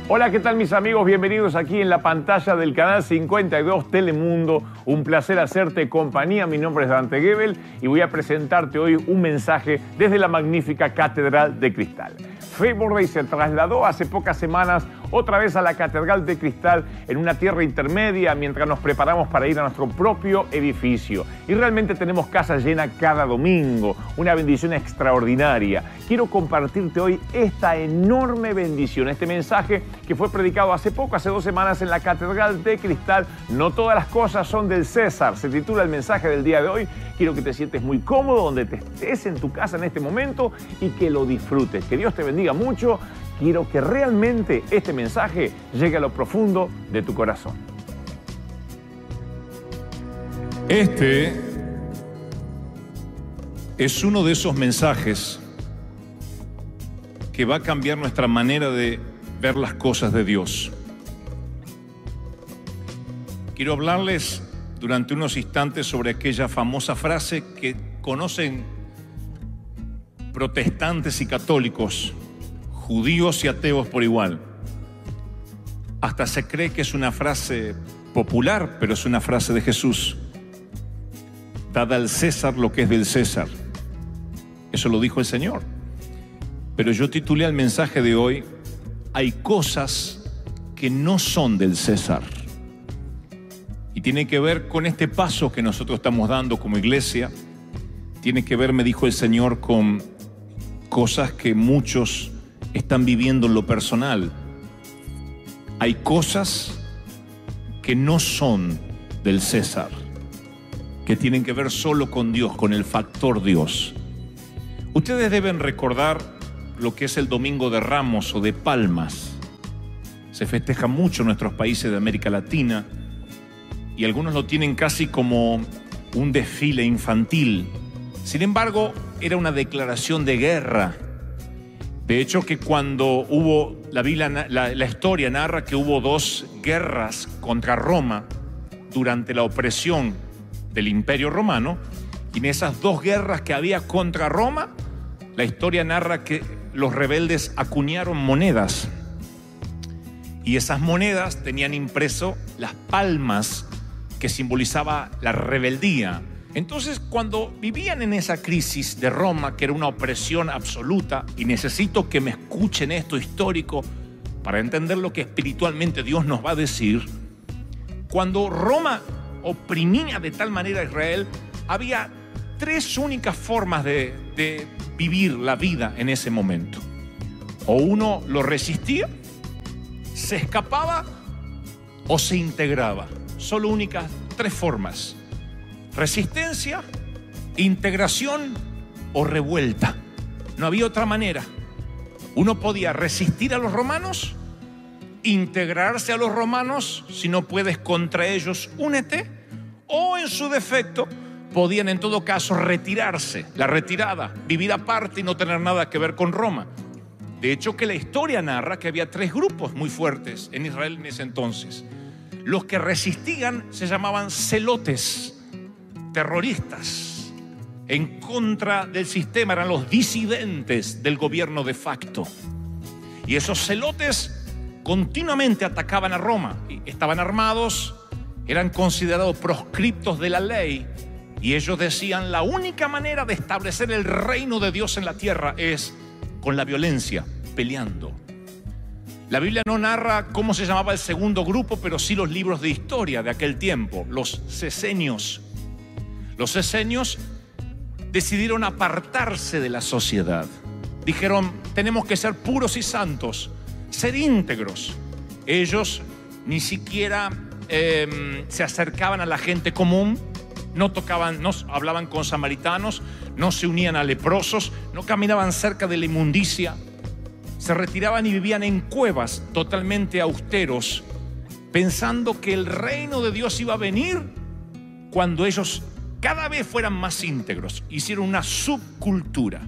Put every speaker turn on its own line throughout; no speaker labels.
Hola, ¿qué tal mis amigos? Bienvenidos aquí en la pantalla del canal 52 Telemundo. Un placer hacerte compañía. Mi nombre es Dante Gebel y voy a presentarte hoy un mensaje desde la magnífica Catedral de Cristal. Favor Day se trasladó hace pocas semanas otra vez a la Catedral de Cristal en una tierra intermedia mientras nos preparamos para ir a nuestro propio edificio. Y realmente tenemos casa llena cada domingo, una bendición extraordinaria. Quiero compartirte hoy esta enorme bendición, este mensaje que fue predicado hace poco, hace 2 semanas en la Catedral de Cristal. No todas las cosas son del César, se titula el mensaje del día de hoy. Quiero que te sientes muy cómodo donde te estés en tu casa en este momento y que lo disfrutes. Que Dios te bendiga mucho. Quiero que realmente este mensaje llegue a lo profundo de tu corazón.
Este es uno de esos mensajes que va a cambiar nuestra manera de ver las cosas de Dios. Quiero hablarles durante unos instantes sobre aquella famosa frase que conocen protestantes y católicos, judíos y ateos por igual. Hasta se cree que es una frase popular, pero es una frase de Jesús. Dad al César lo que es del César. Eso lo dijo el Señor. Pero yo titulé al mensaje de hoy: hay cosas que no son del César. Y tiene que ver con este paso que nosotros estamos dando como iglesia. Tiene que ver, me dijo el Señor, con cosas que muchos están viviendo en lo personal. Hay cosas que no son del César, que tienen que ver solo con Dios, con el factor Dios. Ustedes deben recordar lo que es el Domingo de Ramos o de Palmas. Se festeja mucho en nuestros países de América Latina y algunos lo tienen casi como un desfile infantil. Sin embargo, era una declaración de guerra. De hecho, que cuando hubo, la historia narra que hubo 2 guerras contra Roma durante la opresión del Imperio Romano, y en esas 2 guerras que había contra Roma, la historia narra que los rebeldes acuñaron monedas, y esas monedas tenían impreso las palmas que simbolizaba la rebeldía. Entonces, cuando vivían en esa crisis de Roma, que era una opresión absoluta, y necesito que me escuchen esto histórico para entender lo que espiritualmente Dios nos va a decir, cuando Roma oprimía de tal manera a Israel, había 3 únicas formas de vivir la vida en ese momento. O uno lo resistía, se escapaba o se integraba. Solo únicas 3 formas: resistencia, integración o revuelta. No había otra manera. Uno podía resistir a los romanos, integrarse a los romanos, si no puedes contra ellos, únete, o en su defecto podían en todo caso retirarse, la retirada, vivir aparte y no tener nada que ver con Roma. De hecho, que la historia narra que había 3 grupos muy fuertes en Israel en ese entonces. Los que resistían se llamaban celotes, terroristas en contra del sistema, eran los disidentes del gobierno de facto. Y esos celotes continuamente atacaban a Roma, estaban armados, eran considerados proscriptos de la ley, y ellos decían: la única manera de establecer el reino de Dios en la tierra es con la violencia, peleando. La Biblia no narra cómo se llamaba el segundo grupo, pero sí los libros de historia de aquel tiempo, los cesenios. Los cesenios decidieron apartarse de la sociedad. Dijeron: tenemos que ser puros y santos, ser íntegros. Ellos ni siquiera se acercaban a la gente común, no tocaban, no hablaban con samaritanos, no se unían a leprosos, no caminaban cerca de la inmundicia. Se retiraban y vivían en cuevas totalmente austeros, pensando que el reino de Dios iba a venir cuando ellos cada vez fueran más íntegros. Hicieron una subcultura.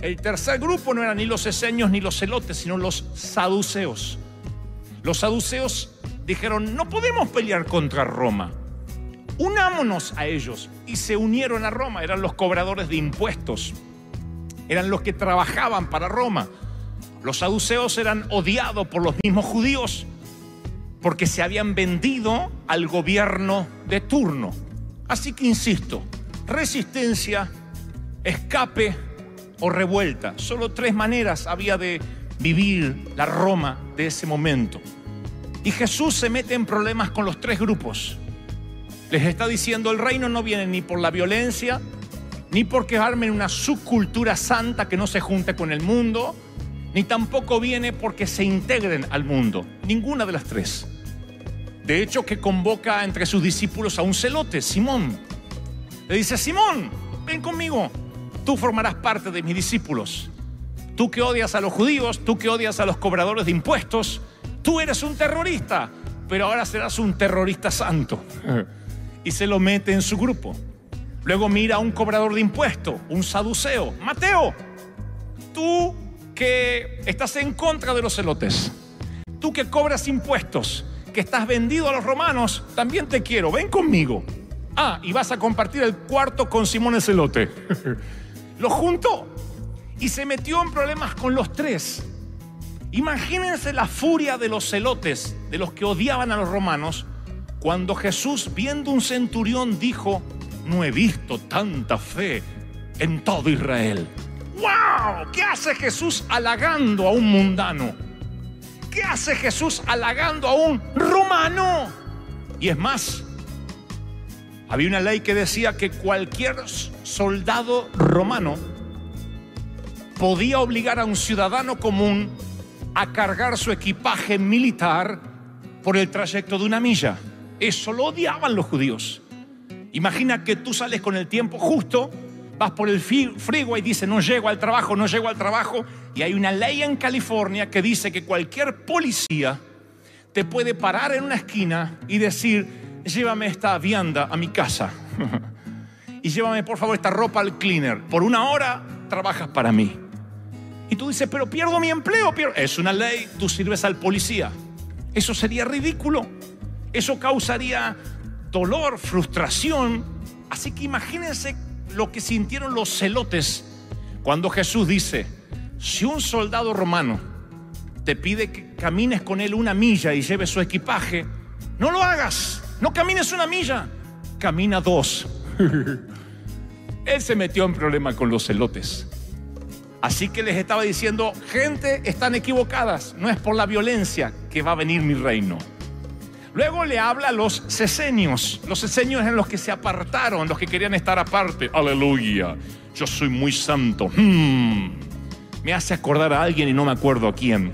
El tercer grupo no eran ni los esenios ni los celotes, sino los saduceos. Los saduceos dijeron: no podemos pelear contra Roma, unámonos a ellos. Y se unieron a Roma. Eran los cobradores de impuestos, eran los que trabajaban para Roma. Los saduceos eran odiados por los mismos judíos porque se habían vendido al gobierno de turno. Así que insisto, resistencia, escape o revuelta. Solo 3 maneras había de vivir la Roma de ese momento. Y Jesús se mete en problemas con los 3 grupos. Les está diciendo: el reino no viene ni por la violencia, ni porque armen una subcultura santa que no se junte con el mundo, ni tampoco viene porque se integren al mundo. Ninguna de las 3. De hecho, que convoca entre sus discípulos a un celote, Simón. Le dice: Simón, ven conmigo, tú formarás parte de mis discípulos. Tú que odias a los judíos, tú que odias a los cobradores de impuestos, tú eres un terrorista, pero ahora serás un terrorista santo. Y se lo mete en su grupo. Luego mira a un cobrador de impuestos, un saduceo: Mateo, tú que estás en contra de los celotes, tú que cobras impuestos, que estás vendido a los romanos, también te quiero, ven conmigo. Ah, y vas a compartir el cuarto con Simón el celote. Lo juntó y se metió en problemas con los 3. Imagínense la furia de los celotes, de los que odiaban a los romanos, cuando Jesús, viendo un centurión, dijo: no he visto tanta fe en todo Israel. ¡Wow! ¿Qué hace Jesús halagando a un mundano? ¿Qué hace Jesús halagando a un romano? Y es más, había una ley que decía que cualquier soldado romano podía obligar a un ciudadano común a cargar su equipaje militar por el trayecto de 1 milla. Eso lo odiaban los judíos. Imagina que tú sales con el tiempo justo, vas por el freeway y dices: no llego al trabajo, no llego al trabajo. Y hay una ley en California que dice que cualquier policía te puede parar en una esquina y decir: llévame esta vianda a mi casa y llévame por favor esta ropa al cleaner. Por 1 hora trabajas para mí. Y tú dices: pero pierdo mi empleo. Es una ley, tú sirves al policía. Eso sería ridículo. Eso causaría dolor, frustración. Así que imagínense lo que sintieron los celotes cuando Jesús dice: si un soldado romano te pide que camines con él 1 milla y lleves su equipaje, no lo hagas, no camines 1 milla, camina 2. Él se metió en problema con los celotes. Así que les estaba diciendo: gente, están equivocadas, no es por la violencia que va a venir mi reino. Luego le habla a los cesenios. Los cesenios eran los que se apartaron, los que querían estar aparte. Aleluya, yo soy muy santo. Me hace acordar a alguien y no me acuerdo a quién.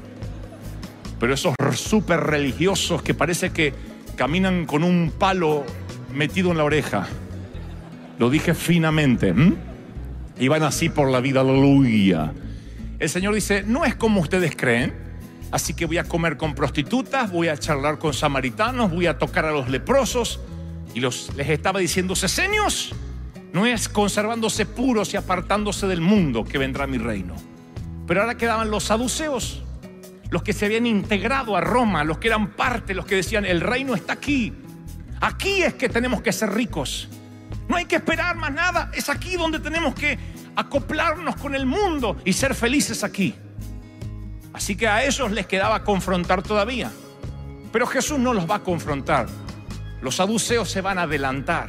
Pero esos súper religiosos que parece que caminan con un palo metido en la oreja. Lo dije finamente. Y van así por la vida, aleluya. El Señor dice: no es como ustedes creen. Así que voy a comer con prostitutas, voy a charlar con samaritanos, voy a tocar a los leprosos. Y les estaba diciendo: cesenios, no es conservándose puros y apartándose del mundo que vendrá mi reino. Pero ahora quedaban los saduceos, los que se habían integrado a Roma, los que eran parte, los que decían: el reino está aquí. Aquí es que tenemos que ser ricos. No hay que esperar más nada. Es aquí donde tenemos que acoplarnos con el mundo y ser felices aquí. Así que a ellos les quedaba confrontar todavía. Pero Jesús no los va a confrontar. Los saduceos se van a adelantar.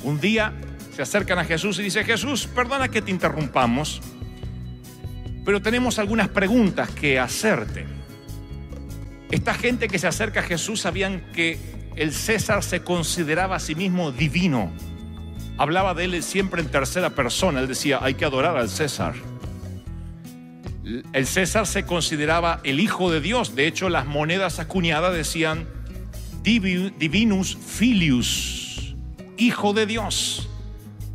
Un día se acercan a Jesús y dicen: Jesús, perdona que te interrumpamos, pero tenemos algunas preguntas que hacerte. Esta gente que se acerca a Jesús sabían que el César se consideraba a sí mismo divino. Hablaba de él siempre en tercera persona. Él decía: hay que adorar al César. El César se consideraba el hijo de Dios. De hecho, las monedas acuñadas decían Divinus Filius, hijo de Dios.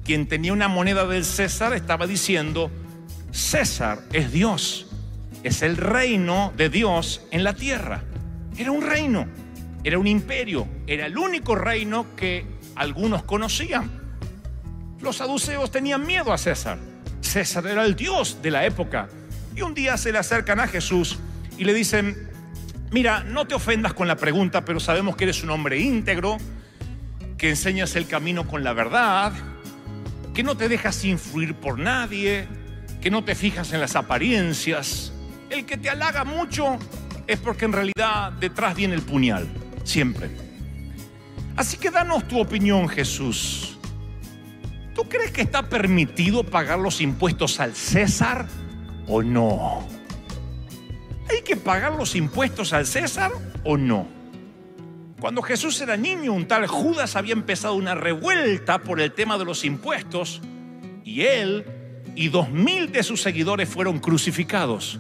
Quien tenía una moneda del César estaba diciendo: César es Dios, es el reino de Dios en la tierra. Era un reino, era un imperio, era el único reino que algunos conocían. Los saduceos tenían miedo a César. César era el Dios de la época. Y un día se le acercan a Jesús y le dicen: mira, no te ofendas con la pregunta, pero sabemos que eres un hombre íntegro, que enseñas el camino con la verdad, que no te dejas influir por nadie, que no te fijas en las apariencias. El que te halaga mucho es porque en realidad detrás viene el puñal, siempre. Así que danos tu opinión, Jesús. ¿Tú crees que está permitido pagar los impuestos al César o no? ¿Hay que pagar los impuestos al César o no? Cuando Jesús era niño, un tal Judas había empezado una revuelta por el tema de los impuestos y él y 2000 de sus seguidores fueron crucificados.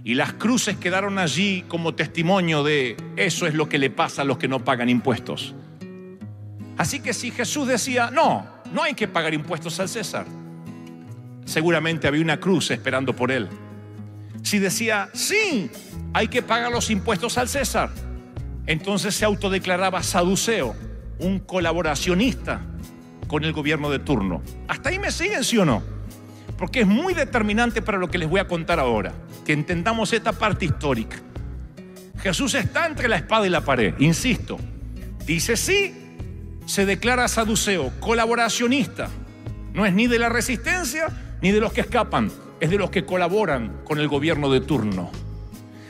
Y las cruces quedaron allí como testimonio de eso es lo que le pasa a los que no pagan impuestos. Así que si Jesús decía, no hay que pagar impuestos al César, seguramente había una cruz esperando por él. Si decía, sí, hay que pagar los impuestos al César, entonces se autodeclaraba saduceo, un colaboracionista con el gobierno de turno. ¿Hasta ahí me siguen, sí o no? Porque es muy determinante para lo que les voy a contar ahora, que entendamos esta parte histórica. Jesús está entre la espada y la pared, insisto. Dice sí, se declara saduceo, colaboracionista. No es ni de la resistencia ni de los que escapan, es de los que colaboran con el gobierno de turno.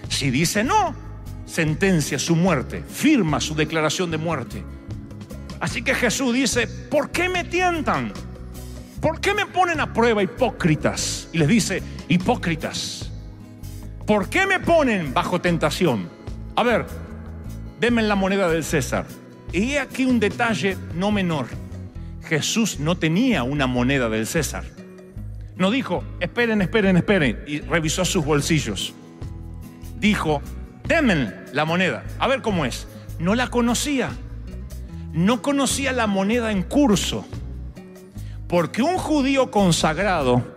Si dice no, sentencia su muerte, firma su declaración de muerte. Así que Jesús dice, ¿por qué me tientan? ¿Por qué me ponen a prueba, hipócritas? Y les dice, hipócritas, ¿por qué me ponen bajo tentación? A ver, denme la moneda del César. Y aquí un detalle no menor. Jesús no tenía una moneda del César. No dijo, esperen, y revisó sus bolsillos. Dijo, denme la moneda, a ver cómo es. No la conocía. No conocía la moneda en curso. Porque un judío consagrado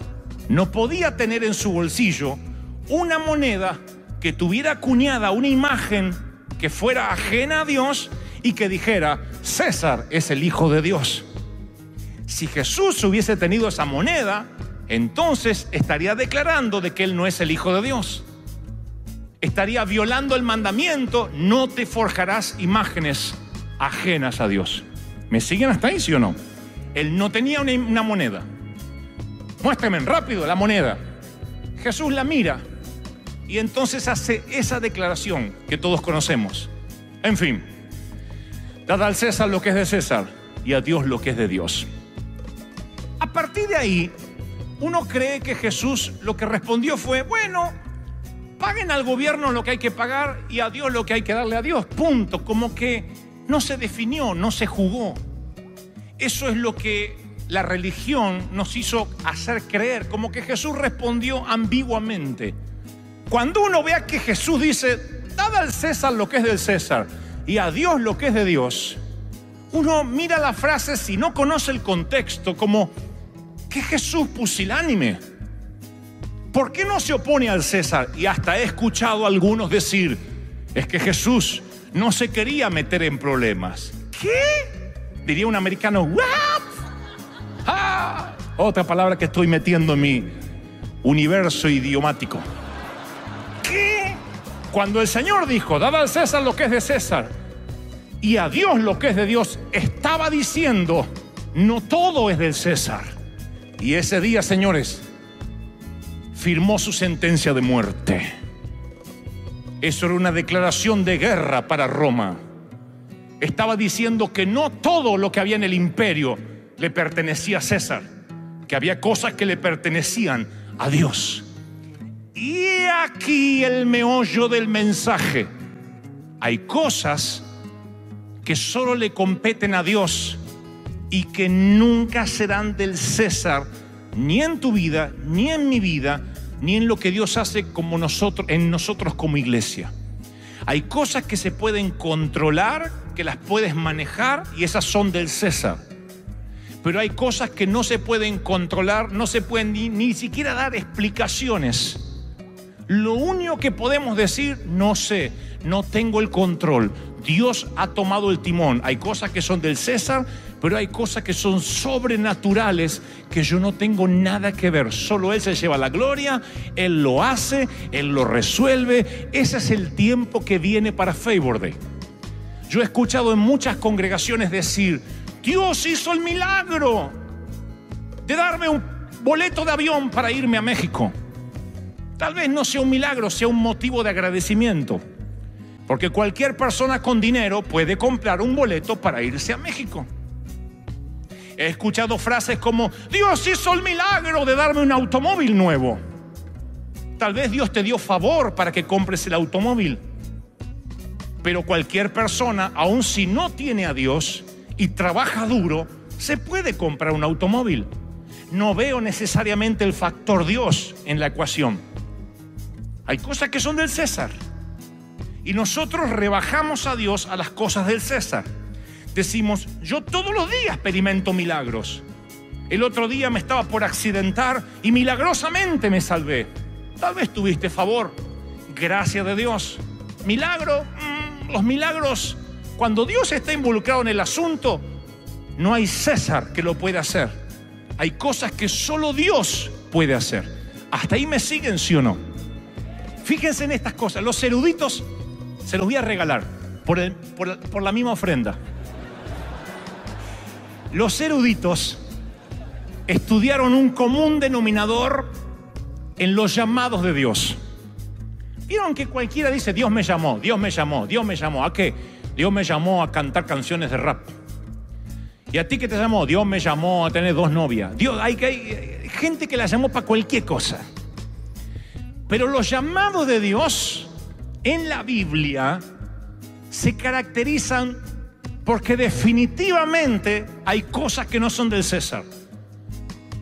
no podía tener en su bolsillo una moneda que tuviera acuñada una imagen que fuera ajena a Dios y que dijera, César es el Hijo de Dios. Si Jesús hubiese tenido esa moneda, entonces estaría declarando de que Él no es el Hijo de Dios. Estaría violando el mandamiento, no te forjarás imágenes ajenas a Dios. ¿Me siguen hasta ahí, sí o no? Él no tenía una moneda. Muéstrame rápido la moneda. Jesús la mira y entonces hace esa declaración que todos conocemos. En fin, dad al César lo que es de César y a Dios lo que es de Dios. A partir de ahí, uno cree que Jesús lo que respondió fue, bueno, paguen al gobierno lo que hay que pagar y a Dios lo que hay que darle a Dios, punto. Como que no se definió, no se jugó. Eso es lo que la religión nos hizo hacer creer, como que Jesús respondió ambiguamente. Cuando uno vea que Jesús dice, dad al César lo que es del César y a Dios lo que es de Dios, uno mira la frase, si no conoce el contexto, como, ¿qué Jesús pusilánime? ¿Por qué no se opone al César? Y hasta he escuchado a algunos decir, es que Jesús no se quería meter en problemas. ¿Qué? Diría un americano, ¿what? Ah, otra palabra que estoy metiendo en mi universo idiomático. ¿Qué? Cuando el Señor dijo, dad al César lo que es de César y a Dios lo que es de Dios, estaba diciendo, no todo es del César. Y ese día, señores, firmó su sentencia de muerte. Eso era una declaración de guerra para Roma. Estaba diciendo que no todo lo que había en el imperio le pertenecía a César, que había cosas que le pertenecían a Dios. Y aquí el meollo del mensaje. Hay cosas que solo le competen a Dios y que nunca serán del César, ni en tu vida, ni en mi vida, ni en lo que Dios hace como en nosotros como iglesia. Hay cosas que se pueden controlar, que las puedes manejar y esas son del César. Pero hay cosas que no se pueden controlar, no se pueden ni siquiera dar explicaciones. Lo único que podemos decir, no sé, no tengo el control. Dios ha tomado el timón. Hay cosas que son del César, pero hay cosas que son sobrenaturales que yo no tengo nada que ver. Solo Él se lleva la gloria, Él lo hace, Él lo resuelve. Ese es el tiempo que viene para Favor Day. Yo he escuchado en muchas congregaciones decir, Dios hizo el milagro de darme un boleto de avión para irme a México. Tal vez no sea un milagro, sea un motivo de agradecimiento. Porque cualquier persona con dinero puede comprar un boleto para irse a México. He escuchado frases como: Dios hizo el milagro de darme un automóvil nuevo. Tal vez Dios te dio favor para que compres el automóvil. Pero cualquier persona, aun si no tiene a Dios y trabaja duro, se puede comprar un automóvil. No veo necesariamente el factor Dios en la ecuación. Hay cosas que son del César. Y nosotros rebajamos a Dios a las cosas del César. Decimos: yo todos los días experimento milagros. El otro día me estaba por accidentar y milagrosamente me salvé. Tal vez tuviste favor, gracia de Dios. Milagro, los milagros, cuando Dios está involucrado en el asunto, no hay César que lo pueda hacer. Hay cosas que solo Dios puede hacer. ¿Hasta ahí me siguen, sí o no? Fíjense en estas cosas. Los eruditos se los voy a regalar por la misma ofrenda. Los eruditos estudiaron un común denominador en los llamados de Dios. ¿Vieron que cualquiera dice: Dios me llamó, Dios me llamó, Dios me llamó? ¿A qué? Dios me llamó a cantar canciones de rap. ¿Y a ti qué te llamó? Dios me llamó a tener 2 novias. Hay gente que la llamó para cualquier cosa. Pero los llamados de Dios en la Biblia se caracterizan porque definitivamente hay cosas que no son del César.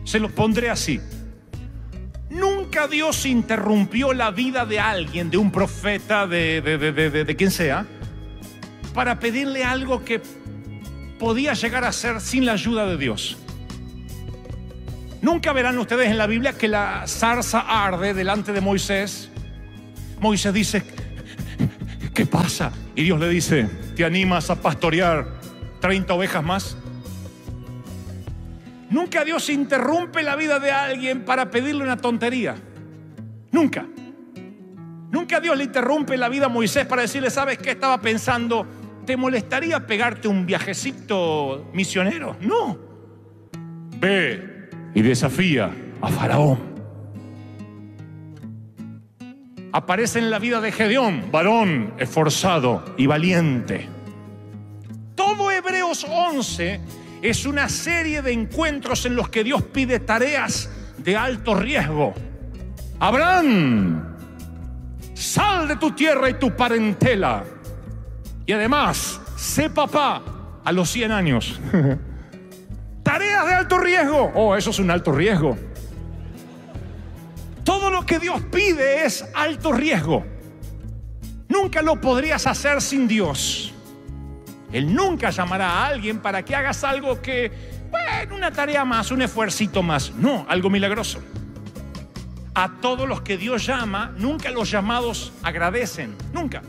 Se los pondré así. Nunca Dios interrumpió la vida de alguien, de un profeta, de quien sea, para pedirle algo que podía llegar a ser sin la ayuda de Dios. Nunca verán ustedes en la Biblia que la zarza arde delante de Moisés. Moisés dice: ¿qué pasa? Y Dios le dice: ¿te animas a pastorear 30 ovejas más? Nunca Dios interrumpe la vida de alguien para pedirle una tontería. Nunca. Nunca Dios le interrumpe la vida a Moisés para decirle: ¿sabes qué estaba pensando? ¿Te molestaría pegarte un viajecito misionero? No. Ve y desafía a Faraón. Aparece en la vida de Gedeón, varón esforzado y valiente. Todo Hebreos 11 es una serie de encuentros en los que Dios pide tareas de alto riesgo. Abraham, sal de tu tierra y tu parentela. Y además, sé papá a los 100 años. Tareas de alto riesgo. Oh, eso es un alto riesgo. Todo lo que Dios pide es alto riesgo. Nunca lo podrías hacer sin Dios. Él nunca llamará a alguien para que hagas algo que, bueno, una tarea más, un esfuercito más. No, algo milagroso. A todos los que Dios llama, nunca los llamados agradecen. Nunca.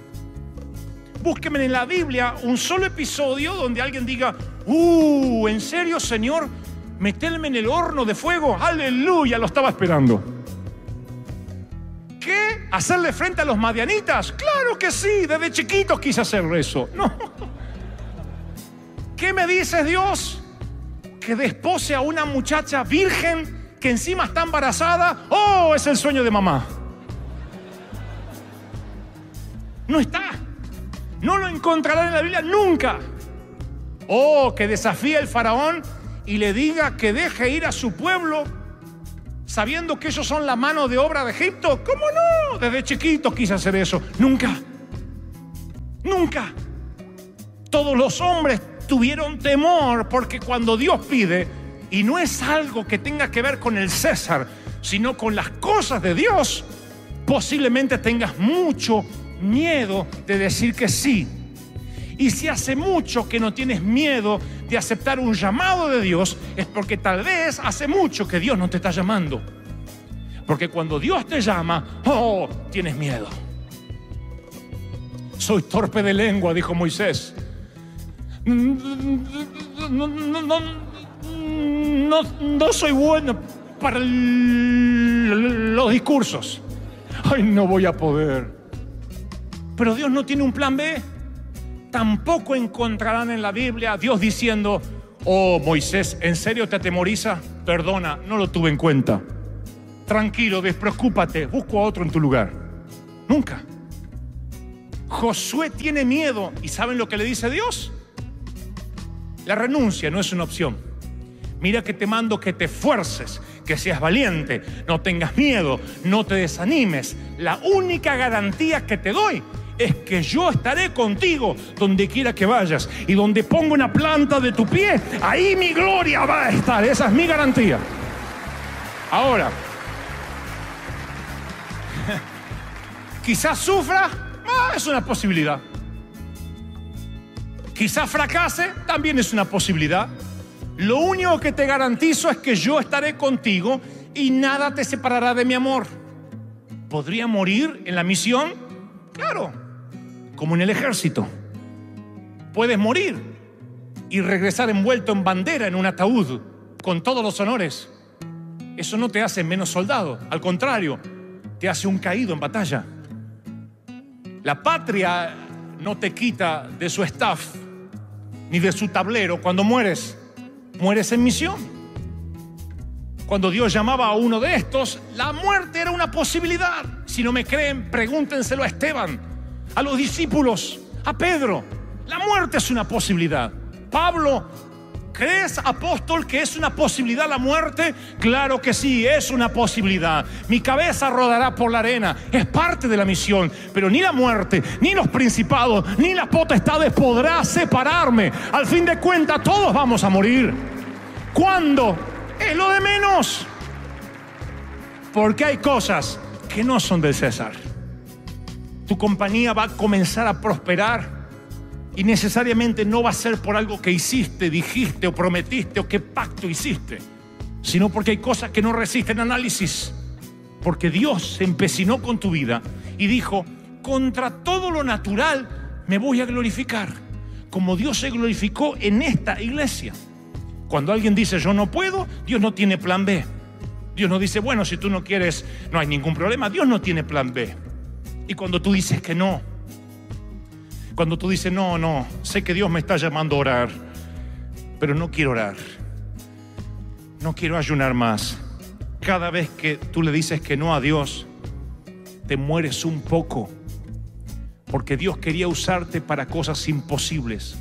Búsquenme en la Biblia un solo episodio donde alguien diga: ¿en serio, Señor? ¿Meterme en el horno de fuego? ¡Aleluya! Lo estaba esperando. ¿Qué? ¿Hacerle frente a los madianitas? ¡Claro que sí! Desde chiquitos quise hacer eso. No. ¿Qué me dices, Dios? ¿Que despose a una muchacha virgen que encima está embarazada? ¡Oh! Es el sueño de mamá. No está. No lo encontrarán en la Biblia nunca. Oh, que desafíe al faraón y le diga que deje ir a su pueblo sabiendo que ellos son la mano de obra de Egipto. ¿Cómo no? Desde chiquito quise hacer eso. Nunca. Nunca. Todos los hombres tuvieron temor porque cuando Dios pide, y no es algo que tenga que ver con el César, sino con las cosas de Dios, posiblemente tengas mucho miedo de decir que sí. Y si hace mucho que no tienes miedo de aceptar un llamado de Dios, es porque tal vez hace mucho que Dios no te está llamando. Porque cuando Dios te llama, oh, tienes miedo. Soy torpe de lengua, dijo Moisés. No soy bueno para los discursos. Ay, no voy a poder. Pero Dios no tiene un plan B. Tampoco encontrarán en la Biblia a Dios diciendo: oh, Moisés, ¿en serio te atemoriza? Perdona, no lo tuve en cuenta. tranquilo, despreocúpate, busco a otro en tu lugar. Nunca. Josué tiene miedo y ¿saben lo que le dice Dios? La renuncia no es una opción. Mira que te mando que te esfuerces, que seas valiente, no tengas miedo, no te desanimes. La única garantía que te doy es que yo estaré contigo donde quiera que vayas, y donde pongo una planta de tu pie, ahí mi gloria va a estar. Esa es mi garantía. Ahora, quizás sufra, es una posibilidad. Quizás fracase, también es una posibilidad. Lo único que te garantizo es que yo estaré contigo y nada te separará de mi amor. ¿Podría morir en la misión? Claro, como en el ejército. Puedes morir y regresar envuelto en bandera en un ataúd con todos los honores. Eso no te hace menos soldado, al contrario, te hace un caído en batalla. La patria no te quita de su staff ni de su tablero cuando mueres. Mueres en misión. Cuando Dios llamaba a uno de estos, la muerte era una posibilidad. Si no me creen, pregúntenselo a Esteban, a los discípulos, a Pedro. La muerte es una posibilidad. Pablo, ¿crees, apóstol, que es una posibilidad la muerte? Claro que sí, es una posibilidad. Mi cabeza rodará por la arena, es parte de la misión. Pero ni la muerte, ni los principados, ni las potestades podrá separarme. Al fin de cuentas, todos vamos a morir. ¿Cuándo? Es lo de menos. Porque hay cosas que no son del César. Tu compañía va a comenzar a prosperar, y necesariamente no va a ser por algo que hiciste, dijiste o prometiste o qué pacto hiciste, sino porque hay cosas que no resisten análisis. Porque Dios se empecinó con tu vida y dijo: contra todo lo natural me voy a glorificar, como Dios se glorificó en esta iglesia. Cuando alguien dice yo no puedo, Dios no tiene plan B. Dios no dice, bueno, si tú no quieres, no hay ningún problema. Dios no tiene plan B. Y cuando tú dices que no, cuando tú dices, no, sé que Dios me está llamando a orar, pero no quiero orar, no quiero ayunar más. Cada vez que tú le dices que no a Dios, te mueres un poco, porque Dios quería usarte para cosas imposibles.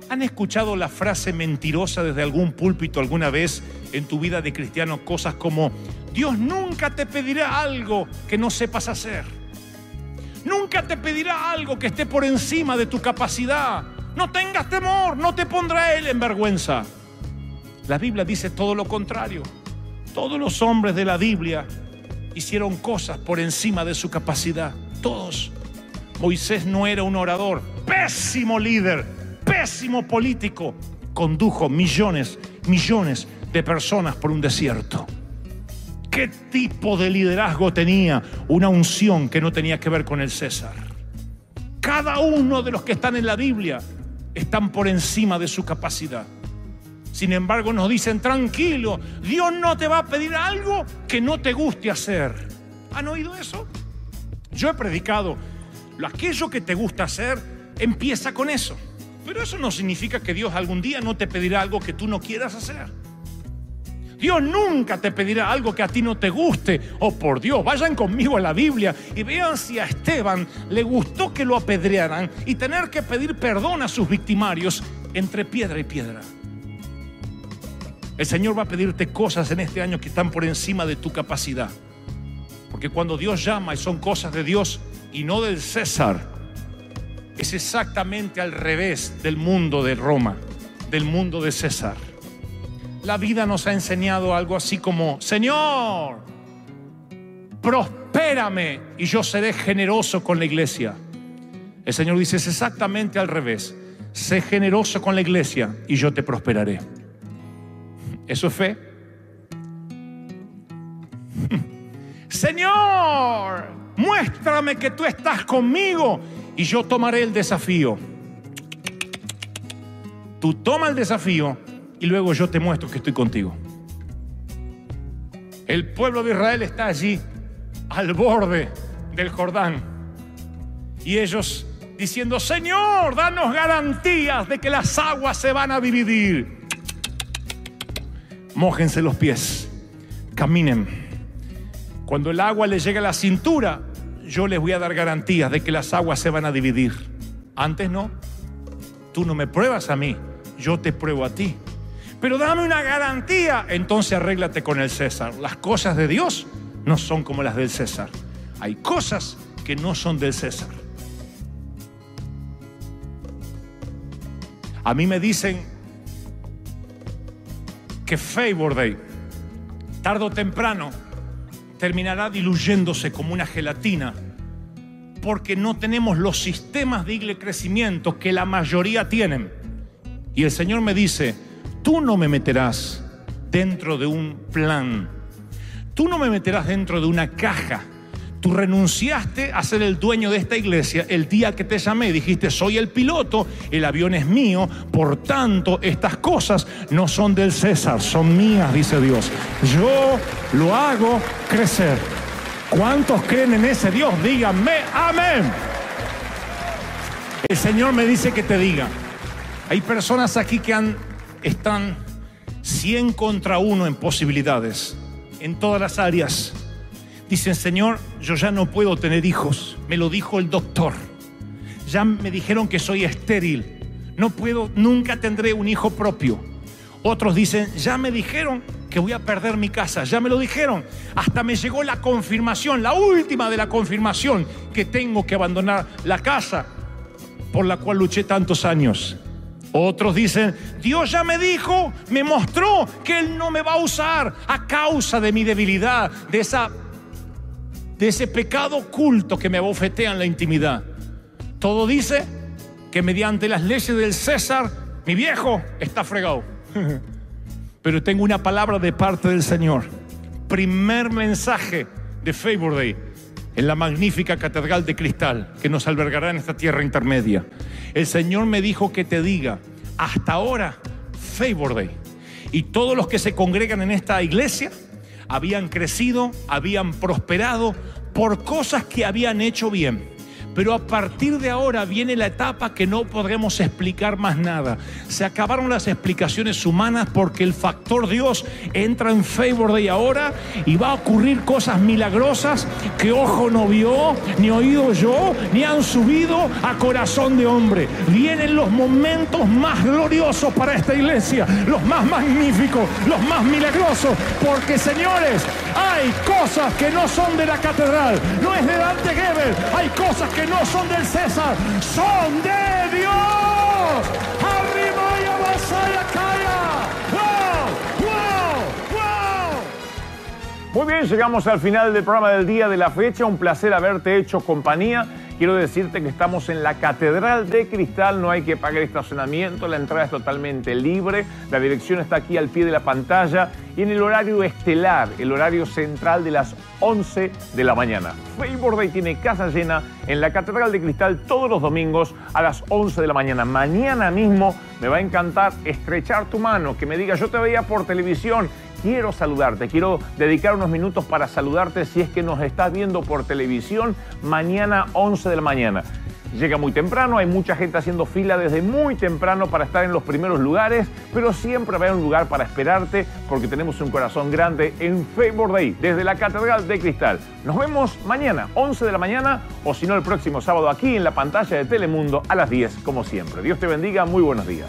¿Han escuchado la frase mentirosa desde algún púlpito alguna vez en tu vida de cristiano? Cosas como: Dios nunca te pedirá algo que no sepas hacer. Nunca te pedirá algo que esté por encima de tu capacidad. No tengas temor, no te pondrá Él en vergüenza. La Biblia dice todo lo contrario. Todos los hombres de la Biblia hicieron cosas por encima de su capacidad. Todos. Moisés no era un orador, pésimo líder, pésimo político. Condujo millones de personas por un desierto. ¿Qué tipo de liderazgo tenía? Una unción que no tenía que ver con el César. Cada uno de los que están en la Biblia están por encima de su capacidad. Sin embargo, nos dicen: tranquilo, Dios no te va a pedir algo que no te guste hacer. ¿Han oído eso? Yo he predicado: aquello que te gusta hacer, empieza con eso. Pero eso no significa que Dios algún día no te pedirá algo que tú no quieras hacer. Dios nunca te pedirá algo que a ti no te guste. Oh, por Dios, vayan conmigo a la Biblia y vean si a Esteban le gustó que lo apedrearan y tener que pedir perdón a sus victimarios entre piedra y piedra. El Señor va a pedirte cosas en este año que están por encima de tu capacidad. Porque cuando Dios llama y son cosas de Dios y no del César, es exactamente al revés del mundo de Roma, del mundo de César. La vida nos ha enseñado algo así como: Señor, prospérame y yo seré generoso con la iglesia. El Señor dice: es exactamente al revés. Sé generoso con la iglesia y yo te prosperaré. ¿Eso es fe? Señor, muéstrame que tú estás conmigo y yo tomaré el desafío. Tú toma el desafío y luego yo te muestro que estoy contigo. El pueblo de Israel está allí, al borde del Jordán, y ellos diciendo: Señor, danos garantías de que las aguas se van a dividir. Mójense los pies, caminen, Cuando el agua les llegue a la cintura, yo les voy a dar garantías de que las aguas se van a dividir. Antes no. Tú no me pruebas a mí, yo te pruebo a ti. Pero dame una garantía, entonces arréglate con el César. Las cosas de Dios no son como las del César. Hay cosas que no son del César. A mí me dicen que Favor Day, tarde o temprano, terminará diluyéndose como una gelatina, porque no tenemos los sistemas de crecimiento que la mayoría tienen. Y el Señor me dice, tú no me meterás dentro de un plan, tú no me meterás dentro de una caja. Tú renunciaste a ser el dueño de esta iglesia el día que te llamé. Dijiste, soy el piloto, el avión es mío, por tanto, estas cosas no son del César, son mías, dice Dios. Yo lo hago crecer. ¿Cuántos creen en ese Dios? Díganme, amén. El Señor me dice que te diga, hay personas aquí que están 100 contra 1 en posibilidades, en todas las áreas. Dicen, Señor, yo ya no puedo tener hijos. Me lo dijo el doctor. Ya me dijeron que soy estéril. No puedo, nunca tendré un hijo propio. Otros dicen, ya me dijeron que voy a perder mi casa. Ya me lo dijeron. Hasta me llegó la confirmación, la última de la confirmación, que tengo que abandonar la casa por la cual luché tantos años. Otros dicen, Dios ya me dijo, me mostró que Él no me va a usar a causa de mi debilidad, de ese pecado oculto que me abofetea en la intimidad. Todo dice que mediante las leyes del César, mi viejo está fregado. Pero tengo una palabra de parte del Señor. Primer mensaje de Favor Day en la magnífica Catedral de Cristal que nos albergará en esta tierra intermedia. El Señor me dijo que te diga, hasta ahora, Favor Day. Y todos los que se congregan en esta iglesia habían crecido, habían prosperado por cosas que habían hecho bien. Pero a partir de ahora viene la etapa que no podremos explicar más nada. Se acabaron las explicaciones humanas porque el factor Dios entra en Favor Day ahora y va a ocurrir cosas milagrosas que ojo no vio, ni oído yo, ni han subido a corazón de hombre. Vienen los momentos más gloriosos para esta iglesia, los más magníficos, los más milagrosos, porque señores, hay cosas que no son de la catedral, no es de Dante Gebel, hay cosas que no son del César, son de Dios. Arriba y avanzada calla. ¡Wow! ¡Wow! ¡Wow!
Muy bien, llegamos al final del programa del día de la fecha. Un placer haberte hecho compañía. Quiero decirte que estamos en la Catedral de Cristal, no hay que pagar estacionamiento, la entrada es totalmente libre, la dirección está aquí al pie de la pantalla y en el horario estelar, el horario central de las 11 de la mañana. Favor Day tiene casa llena en la Catedral de Cristal todos los domingos a las 11 de la mañana. Mañana mismo me va a encantar estrechar tu mano, que me diga, yo te veía por televisión. Quiero saludarte, quiero dedicar unos minutos para saludarte si es que nos estás viendo por televisión mañana 11 de la mañana. Llega muy temprano, hay mucha gente haciendo fila desde muy temprano para estar en los primeros lugares, pero siempre va a haber un lugar para esperarte porque tenemos un corazón grande en Favor Day desde la Catedral de Cristal. Nos vemos mañana 11 de la mañana o si no el próximo sábado aquí en la pantalla de Telemundo a las 10 como siempre. Dios te bendiga, muy buenos días.